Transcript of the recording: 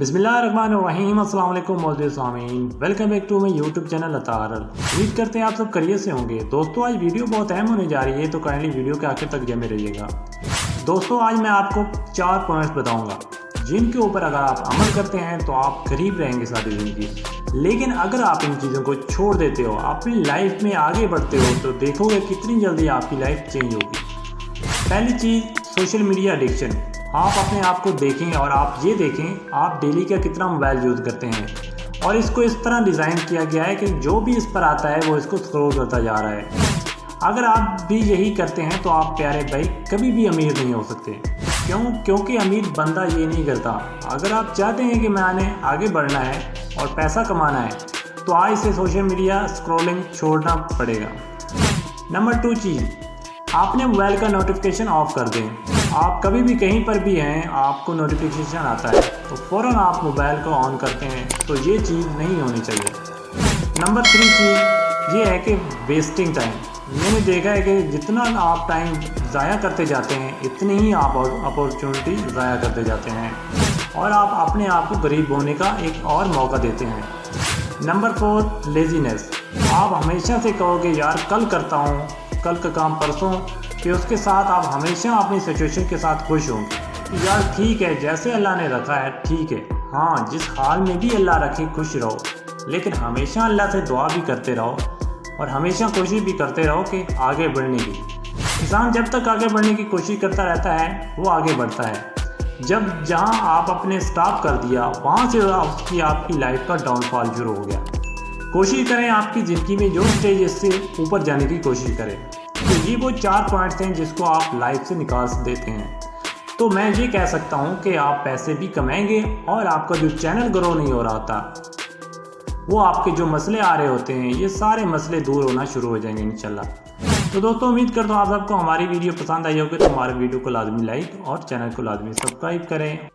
बिस्मिल्लाहिर्रहमानिर्रहीम। अस्सलाम वालेकुम मोअज़्ज़िज़ सामीन, welcome back to my YouTube channel अतार। उम्मीद करते हैं आप सब खैरियत से होंगे। दोस्तों आज वीडियो बहुत अहम होने जा रही है, तो काइंडली वीडियो के आखिर तक जमे रहिएगा। दोस्तों आज मैं आपको 4 पॉइंट्स बताऊंगा जिनके ऊपर अगर आप अमल करते हैं तो आप करीब रहेंगे सारी ज़िंदगी। लेकिन अगर आप इन चीज़ों को छोड़ देते हो, अपनी लाइफ में आगे बढ़ते हो, तो देखोगे कितनी जल्दी आपकी लाइफ चेंज होगी। पहली चीज़ सोशल मीडिया एडिक्शन। आप अपने आप को देखें और आप ये देखें आप डेली का कितना मोबाइल यूज़ करते हैं, और इसको इस तरह डिज़ाइन किया गया है कि जो भी इस पर आता है वो इसको स्क्रॉल करता जा रहा है। अगर आप भी यही करते हैं तो आप प्यारे भाई कभी भी अमीर नहीं हो सकते। क्योंकि अमीर बंदा ये नहीं करता। अगर आप चाहते हैं कि मैंने आगे बढ़ना है और पैसा कमाना है तो आज से सोशल मीडिया स्क्रॉलिंग छोड़ना पड़ेगा। नंबर 2 चीज़, आपने मोबाइल का नोटिफिकेशन ऑफ कर दें। आप कभी भी कहीं पर भी हैं, आपको नोटिफिकेशन आता है तो फ़ौरन आप मोबाइल को ऑन करते हैं, तो ये चीज़ नहीं होनी चाहिए। नंबर 3 चीज़ ये है कि वेस्टिंग टाइम। मैंने देखा है कि जितना आप टाइम ज़ाया करते जाते हैं इतनी ही आप अपॉर्चुनिटी ज़ाया करते जाते हैं और आप अपने आप को गरीब होने का एक और मौका देते हैं। Number 4 laziness. आप हमेशा से कहोगे यार कल करता हूँ, कल का काम परसों, कि उसके साथ आप हमेशा अपनी सिचुएशन के साथ खुश होंगे। यार ठीक है, जैसे अल्लाह ने रखा है ठीक है, हाँ जिस हाल में भी अल्लाह रखे खुश रहो, लेकिन हमेशा अल्लाह से दुआ भी करते रहो और हमेशा कोशिश भी करते रहो कि आगे बढ़ने की। इंसान जब तक आगे बढ़ने की कोशिश करता रहता है वो आगे बढ़ता है। जब जहाँ आप अपने स्टॉप कर दिया वहाँ से आपकी लाइफ का डाउनफॉल शुरू हो गया। कोशिश करें आपकी ज़िंदगी में जो स्टेज इससे ऊपर जाने की कोशिश करें। तो ये वो 4 पॉइंट्स हैं जिसको आप लाइफ से निकाल देते हैं। तो मैं ये कह सकता हूँ कि आप पैसे भी कमाएंगे और आपका जो चैनल ग्रो नहीं हो रहा था, वो आपके जो मसले आ रहे होते हैं, ये सारे मसले दूर होना शुरू हो जाएंगे इंशाल्लाह। तो दोस्तों उम्मीद करता हूँ आप सबको हमारी वीडियो पसंद आई होगी, तो हमारे वीडियो को लाजमी लाइक और चैनल को लाजमी सब्सक्राइब करें।